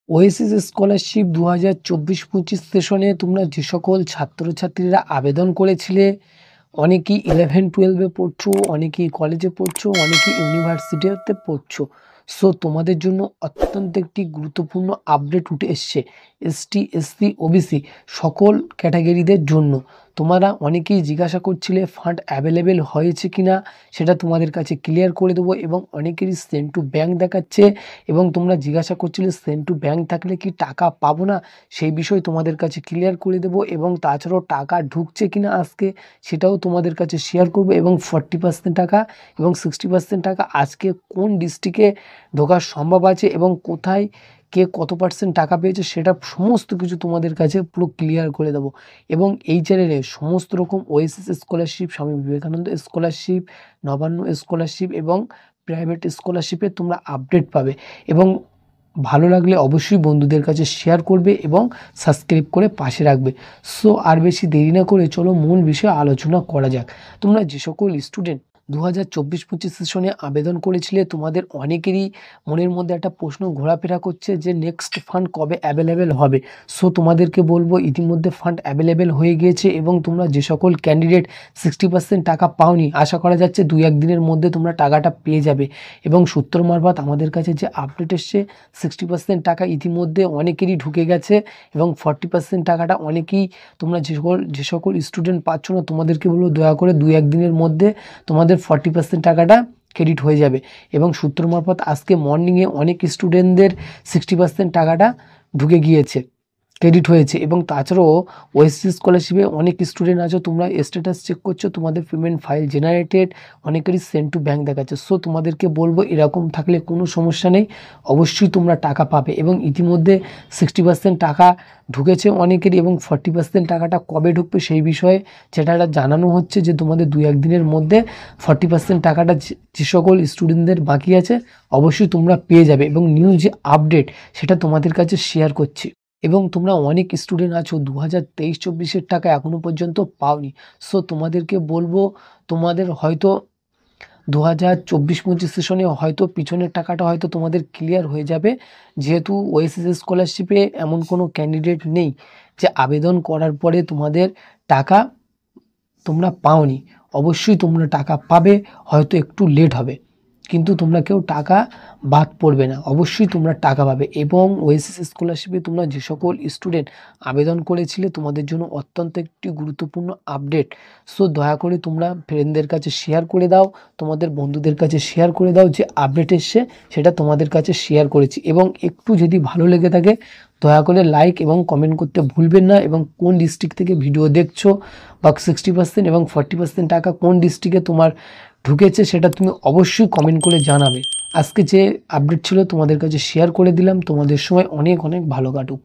Oasis scholarship ২০২৪-২৫ সেশনে তোমরা যে সকল ছাত্রছাত্রীরা আবেদন করেছিলে, অনেকেই 11-12 এ পড়ছো, অনেকেই কলেজে পড়ছো, অনেকেই ইউনিভার্সিটিতে পড়ছো। সো তোমাদের জন্য অত্যন্ত একটি গুরুত্বপূর্ণ আপডেট উঠে এসছে এসটি, এসসি, ওবিসি সকল ক্যাটাগরিদের জন্য। তোমরা অনেকেই জিজ্ঞাসা করছিলে ফান্ড অ্যাভেলেবেল হয়েছে কিনা, সেটা তোমাদের কাছে ক্লিয়ার করে দেবো। এবং অনেকেরই সেন্ড টু ব্যাঙ্ক দেখাচ্ছে এবং তোমরা জিজ্ঞাসা করছিলে সেন্ড টু ব্যাঙ্ক থাকলে কি টাকা পাবো না, সেই বিষয় তোমাদের কাছে ক্লিয়ার করে দেবো। এবং তাছাড়াও টাকা ঢুকছে কিনা আজকে সেটাও তোমাদের কাছে শেয়ার করবো। এবং 40% টাকা এবং 60% টাকা আজকে কোন ডিস্ট্রিক্টে ঢোকার সম্ভব আছে এবং কোথায় কে কত পার্সেন্ট টাকা পেয়েছে সেটা সমস্ত কিছু তোমাদের কাছে পুরো ক্লিয়ার করে দেবো। এবং এই চ্যানেলে সমস্ত রকম Oasis scholarship, Swami Vivekananda scholarship, Nabanna scholarship এবং প্রাইভেট স্কলারশিপে তোমরা আপডেট পাবে। এবং ভালো লাগলে অবশ্যই বন্ধুদের কাছে শেয়ার করবে এবং সাবস্ক্রাইব করে পাশে রাখবে। সো আর বেশি দেরি না করে চলো মূল বিষয়ে আলোচনা করা যাক। তোমরা যে সকল স্টুডেন্ট 2024-25 সেশনে আবেদন করেছিলে, তোমাদের অনেকেরই মনের মধ্যে একটা প্রশ্ন ঘোরাফেরা করছে যে নেক্সট ফান্ড কবে অ্যাভেলেবেল হবে। সো তোমাদেরকে বলবো ইতিমধ্যে ফান্ড অ্যাভেলেবেল হয়ে গিয়েছে এবং তোমরা যে সকল ক্যান্ডিডেট 60% টাকা পাওনি, আশা করা যাচ্ছে 2-1 দিনের মধ্যে তোমরা টাকাটা পেয়ে যাবে। এবং সূত্র মারফত আমাদের কাছে যে আপডেট এসছে 60% টাকা ইতিমধ্যে অনেকেরই ঢুকে গেছে এবং 40% টাকাটা অনেকেই তোমরা যে সকল স্টুডেন্ট পাচ্ছ না, তোমাদেরকে বলবো দয়া করে 2-1 দিনের মধ্যে তোমাদের 40% টাকাটা ক্রেডিট হয়ে যাবে। এবং সূত্র মারফত আজকে মর্নিংয়ে অনেক স্টুডেন্টদের 60% টাকাটা ঢুকে গিয়েছে, ক্রেডিট হয়েছে। এবং তাছাড়াও ওয়েসিস স্কলারশিপে অনেক স্টুডেন্ট আছো, তোমরা স্ট্যাটাস চেক করছো, তোমাদের পেমেন্ট ফাইল জেনারেটেড, অনেকেরই সেন্ড টু ব্যাঙ্ক দেখাচ্ছে। সো তোমাদেরকে বলবো এরকম থাকলে কোনো সমস্যা নেই, অবশ্যই তোমরা টাকা পাবে। এবং ইতিমধ্যে 60% টাকা ঢুকেছে অনেকেরই এবং 40% টাকাটা কবে ঢুকবে সেই বিষয়ে যেটা জানানো হচ্ছে যে তোমাদের 2-1 দিনের মধ্যে 40% টাকাটা যে সকল স্টুডেন্টদের বাকি আছে অবশ্যই তোমরা পেয়ে যাবে। এবং নিউ যে আপডেট সেটা তোমাদের কাছে শেয়ার করছি। এবং তোমরা অনেক স্টুডেন্ট আছো 2023-24 টাকা এখনও পর্যন্ত পাওনি। সো তোমাদেরকে বলবো তোমাদের হয়তো 2024-25 সেশনে হয়তো পিছনের টাকাটা হয়তো তোমাদের ক্লিয়ার হয়ে যাবে, যেহেতু ওয়েসিস স্কলারশিপে এমন কোনো ক্যান্ডিডেট নেই যে আবেদন করার পরে তোমাদের টাকা তোমরা পাওনি। অবশ্যই তোমরা টাকা পাবে, হয়তো একটু লেট হবে, কিন্তু তোমরা কেউ টাকা বাদ পড়বে না, অবশ্যই তোমরা টাকা পাবে। এবং ওয়েসিস স্কলারশিপে তোমরা যে সকল স্টুডেন্ট আবেদন করেছিলে তোমাদের জন্য অত্যন্ত একটি গুরুত্বপূর্ণ আপডেট। সো দয়া করে তোমরা ফ্রেন্ডদের কাছে শেয়ার করে দাও, তোমাদের বন্ধুদের কাছে শেয়ার করে দাও যে আপডেট এসছে সেটা তোমাদের কাছে শেয়ার করেছি। এবং একটু যদি ভালো লেগে থাকে দয়া করে লাইক এবং কমেন্ট করতে ভুলবেন না। এবং কোন ডিস্ট্রিক্ট থেকে ভিডিও দেখছো বা 60% এবং 40% টাকা কোন ডিস্ট্রিক্টে তোমার ঢুকেছে সেটা তুমি অবশ্যই কমেন্ট করে জানাবে। আজকে যে আপডেট ছিল তোমাদের কাছে শেয়ার করে দিলাম। তোমাদের সময় অনেক অনেক ভালো কাটুক।